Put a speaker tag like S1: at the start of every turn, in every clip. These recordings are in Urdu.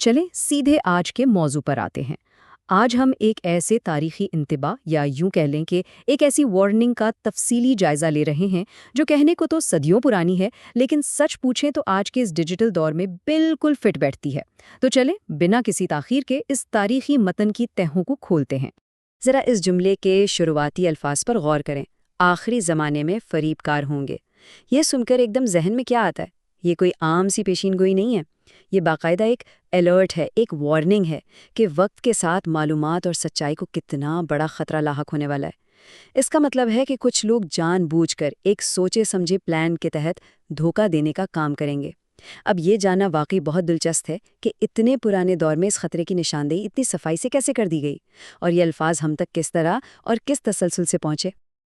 S1: چلیں سیدھے آج کے موضوع پر آتے ہیں۔ آج ہم ایک ایسے تاریخی انتباہ یا یوں کہہ لیں کہ ایک ایسی وارننگ کا تفصیلی جائزہ لے رہے ہیں جو کہنے کو تو صدیوں پرانی ہے، لیکن سچ پوچھیں تو آج کے اس ڈیجیٹل دور میں بالکل فٹ بیٹھتی ہے۔ تو چلیں بنا کسی تاخیر کے اس تاریخی متن کی تہوں کو کھولتے ہیں۔ ذرا اس جملے کے شروعاتی الفاظ پر غور کریں، آخری زمانے میں فریب کار ہوں گے۔ یہ سن کر ایک دم ذہن میں کیا آتا ہے؟ یہ کوئی عام سی پیشین گوئی نہیں ہے، یہ باقاعدہ ایک الرٹ ہے، ایک وارننگ ہے کہ وقت کے ساتھ معلومات اور سچائی کو کتنا بڑا خطرہ لاحق ہونے والا ہے۔ اس کا مطلب ہے کہ کچھ لوگ جان بوجھ کر ایک سوچے سمجھے پلان کے تحت دھوکہ دینے کا کام کریں گے۔ اب یہ جاننا واقعی بہت دلچسپ ہے کہ اتنے پرانے دور میں اس خطرے کی نشاندہی اتنی صفائی سے کیسے کر دی گئی، اور یہ الفاظ ہم تک کس طرح اور کس تسلسل سے پہنچے۔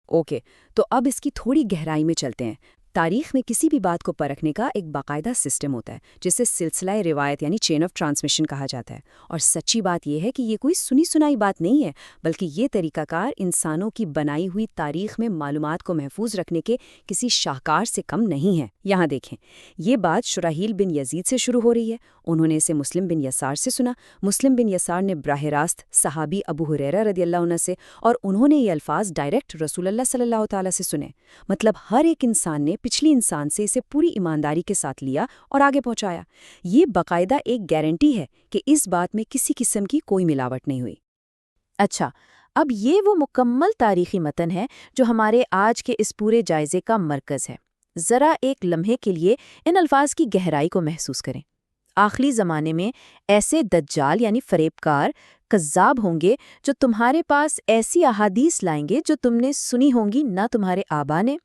S2: اوکے، تو اب اس کی تھوڑی گہرائی میں چلتے ہیں۔ تاریخ میں کسی بھی بات کو پرکھنے کا ایک باقاعدہ سسٹم ہوتا ہے جسے سلسلہ روایت یعنی چین آف ٹرانسمیشن کہا جاتا ہے، اور سچی بات یہ ہے کہ یہ کوئی سنی سنائی بات نہیں ہے، بلکہ یہ طریقہ کار انسانوں کی بنائی ہوئی تاریخ میں معلومات کو محفوظ رکھنے کے کسی شاہکار سے کم نہیں ہے۔ یہاں دیکھیں، یہ بات شرحیل بن یزید سے شروع ہو رہی ہے۔ انہوں نے اسے مسلم بن یسار سے سنا، مسلم بن یسار نے براہ راست صحابی ابو ہریرہ رضی اللہ عنہ سے، اور انہوں نے یہ الفاظ ڈائریکٹ رسول اللہ صلی اللہ تعالیٰ سے سنے۔ مطلب ہر ایک انسان نے پچھلی انسان سے اسے پوری ایمانداری کے ساتھ لیا اور آگے پہنچایا۔ یہ باقاعدہ ایک گارنٹی ہے کہ اس بات میں کسی قسم کی کوئی ملاوٹ نہیں ہوئی۔
S3: اچھا، اب یہ وہ مکمل تاریخی متن ہے جو ہمارے آج کے اس پورے جائزے کا مرکز ہے۔ ذرا ایک لمحے کے لیے ان الفاظ کی گہرائی کو محسوس کریں۔ آخری زمانے میں ایسے دجال یعنی فریب کار کذاب ہوں گے جو تمہارے پاس ایسی احادیث لائیں گے جو تم نے سنی ہوں گی نہ تمہارے آبا نے۔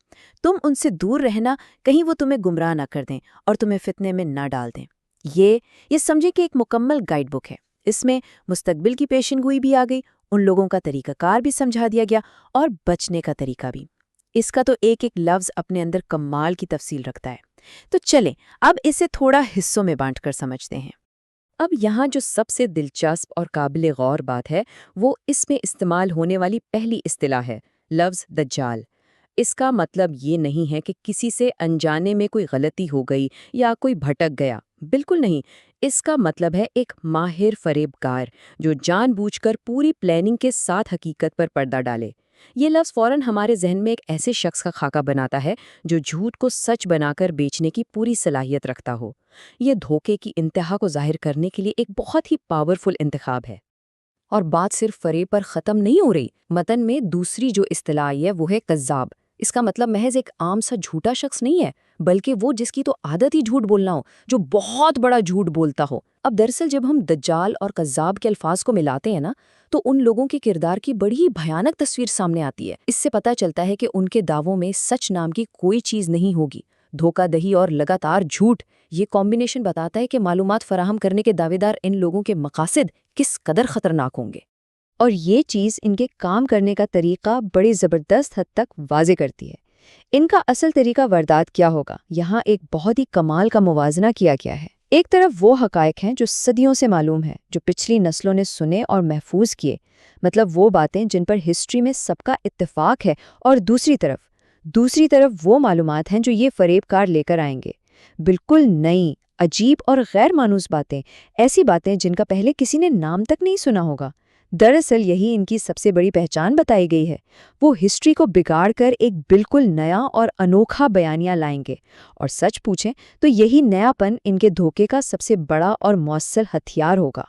S3: تم ان سے دور رہنا، کہیں وہ تمہیں گمراہ نہ کر دیں اور تمہیں فتنے میں نہ ڈال دیں۔ یہ سمجھے کہ ایک مکمل گائیڈ بک ہے۔ اس میں مستقبل کی پیشن گوئی بھی آ گئی، ان لوگوں کا طریقہ کار بھی سمجھا دیا گیا، اور بچنے کا طریقہ بھی۔ اس کا تو ایک ایک لفظ اپنے اندر کمال کی تفصیل رکھتا ہے۔ تو چلیں اب اسے تھوڑا حصوں میں بانٹ کر سمجھتے ہیں۔
S1: اب یہاں جو سب سے دلچسپ اور قابل غور بات ہے وہ اس میں استعمال ہونے والی پہلی اصطلاح ہے، لفظ دجال۔ اس کا مطلب یہ نہیں ہے کہ کسی سے انجانے میں کوئی غلطی ہو گئی یا کوئی بھٹک گیا، بالکل نہیں۔ اس کا مطلب ہے ایک ماہر فریب کار جو جان بوجھ کر پوری پلاننگ کے ساتھ حقیقت پر پردہ ڈالے۔ یہ لفظ فوراً ہمارے ذہن میں ایک ایسے شخص کا خاکہ بناتا ہے جو جھوٹ کو سچ بنا کر بیچنے کی پوری صلاحیت رکھتا ہو۔ یہ دھوکے کی انتہا کو ظاہر کرنے کے لیے ایک بہت ہی پاورفل انتخاب ہے۔ اور بات صرف فریب پر ختم نہیں ہو رہی۔ متن میں دوسری جو اصطلاح آئی ہے وہ ہے کذاب۔ اس کا مطلب محض ایک عام سا جھوٹا شخص نہیں ہے، بلکہ وہ جس کی تو عادت ہی جھوٹ بولنا ہو، جو بہت بڑا جھوٹ بولتا ہو۔ اب دراصل جب ہم دجال اور کذاب کے الفاظ کو ملاتے ہیں نا، تو ان لوگوں کے کردار کی بڑی ہی بھیانک تصویر سامنے آتی ہے۔ اس سے پتہ چلتا ہے کہ ان کے دعووں میں سچ نام کی کوئی چیز نہیں ہوگی۔ دھوکہ دہی اور لگاتار جھوٹ، یہ کمبینیشن بتاتا ہے کہ معلومات فراہم کرنے کے دعوے دار ان لوگوں کے مقاصد کس قدر خطرناک ہوں گے۔ اور یہ چیز ان کے کام کرنے کا طریقہ بڑی زبردست حد تک واضح کرتی ہے۔ ان کا اصل طریقہ واردات کیا ہوگا؟ یہاں ایک بہت ہی کمال کا موازنہ کیا گیا ہے۔ ایک طرف وہ حقائق ہیں جو صدیوں سے معلوم ہیں، جو پچھلی نسلوں نے سنے اور محفوظ کیے، مطلب وہ باتیں جن پر ہسٹری میں سب کا اتفاق ہے، اور دوسری طرف وہ معلومات ہیں جو یہ فریب کار لے کر آئیں گے، بالکل نئی، عجیب اور غیر مانوس باتیں، ایسی باتیں جن کا پہلے کسی نے نام تک نہیں سنا ہوگا۔ دراصل یہی ان کی سب سے بڑی پہچان بتائی گئی ہے۔ وہ ہسٹری کو بگاڑ کر ایک بالکل نیا اور انوکھا بیانیہ لائیں گے، اور سچ پوچھیں تو یہی نیا پن ان کے دھوکے کا سب سے بڑا اور مؤثر ہتھیار ہوگا۔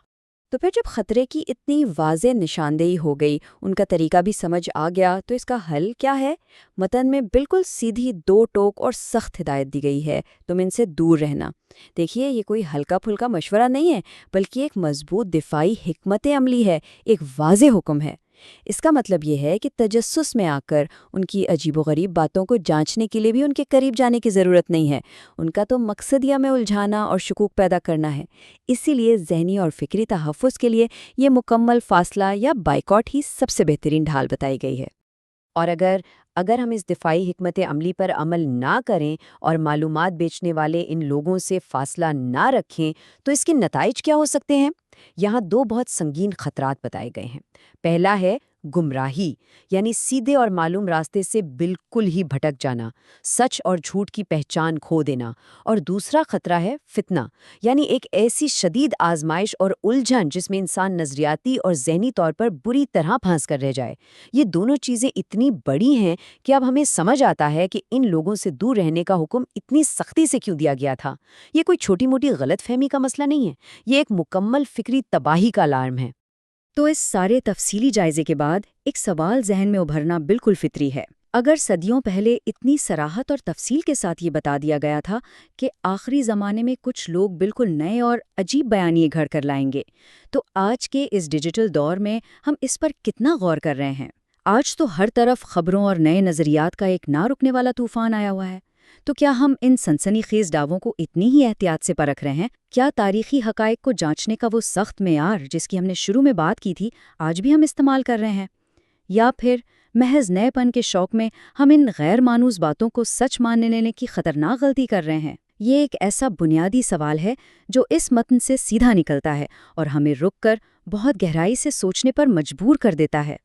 S2: تو پھر جب خطرے کی اتنی واضح نشاندہی ہو گئی، ان کا طریقہ بھی سمجھ آ گیا، تو اس کا حل کیا ہے؟ متن میں بالکل سیدھی دو ٹوک اور سخت ہدایت دی گئی ہے، تم ان سے دور رہنا۔ دیکھیے، یہ کوئی ہلکا پھلکا مشورہ نہیں ہے، بلکہ ایک مضبوط دفاعی حکمت عملی ہے، ایک واضح حکم ہے۔ اس کا مطلب یہ ہے کہ تجسس میں آ کر ان کی عجیب و غریب باتوں کو جانچنے کے لیے بھی ان کے قریب جانے کی ضرورت نہیں ہے۔ ان کا تو مقصدیہ میں الجھانا اور شکوک پیدا کرنا ہے۔ اسی لیے ذہنی اور فکری تحفظ کے لیے یہ مکمل فاصلہ یا بائیکاٹ ہی سب سے بہترین ڈھال بتائی گئی ہے۔
S3: اور اگر ہم اس دفاعی حکمت عملی پر عمل نہ کریں اور معلومات بیچنے والے ان لوگوں سے فاصلہ نہ رکھیں تو اس کے نتائج کیا ہو سکتے ہیں؟ یہاں دو بہت سنگین خطرات بتائے گئے ہیں۔ پہلا ہے
S1: گمراہی یعنی سیدھے اور معلوم راستے سے بالکل ہی بھٹک جانا، سچ اور جھوٹ کی پہچان کھو دینا، اور دوسرا خطرہ ہے فتنہ، یعنی ایک ایسی شدید آزمائش اور الجھن جس میں انسان نظریاتی اور ذہنی طور پر بری طرح پھنس کر رہ جائے۔ یہ دونوں چیزیں اتنی بڑی ہیں کہ اب ہمیں سمجھ آتا ہے کہ ان لوگوں سے دور رہنے کا حکم اتنی سختی سے کیوں دیا گیا تھا۔ یہ کوئی چھوٹی موٹی غلط فہمی کا مسئلہ نہیں ہے، یہ ایک مکمل فکری تباہی کا الارم ہے۔
S2: تو اس سارے تفصیلی جائزے کے بعد ایک سوال ذہن میں ابھرنا بالکل فطری ہے۔ اگر صدیوں پہلے اتنی صراحت اور تفصیل کے ساتھ یہ بتا دیا گیا تھا کہ آخری زمانے میں کچھ لوگ بالکل نئے اور عجیب بیانیے گھڑ کر لائیں گے، تو آج کے اس ڈیجیٹل دور میں ہم اس پر کتنا غور کر رہے ہیں؟ آج تو ہر طرف خبروں اور نئے نظریات کا ایک نہ رکنے والا طوفان آیا ہوا ہے۔ تو کیا ہم ان سنسنی خیز دعووں کو اتنی ہی احتیاط سے پرکھ رہے ہیں؟ کیا تاریخی حقائق کو جانچنے کا وہ سخت معیار جس کی ہم نے شروع میں بات کی تھی آج بھی ہم استعمال کر رہے ہیں؟ یا پھر محض نئے پن کے شوق میں ہم ان غیر مانوس باتوں کو سچ ماننے لینے کی خطرناک غلطی کر رہے ہیں؟ یہ ایک ایسا بنیادی سوال ہے جو اس متن سے سیدھا نکلتا ہے اور ہمیں رک کر بہت گہرائی سے سوچنے پر مجبور کر دیتا ہے۔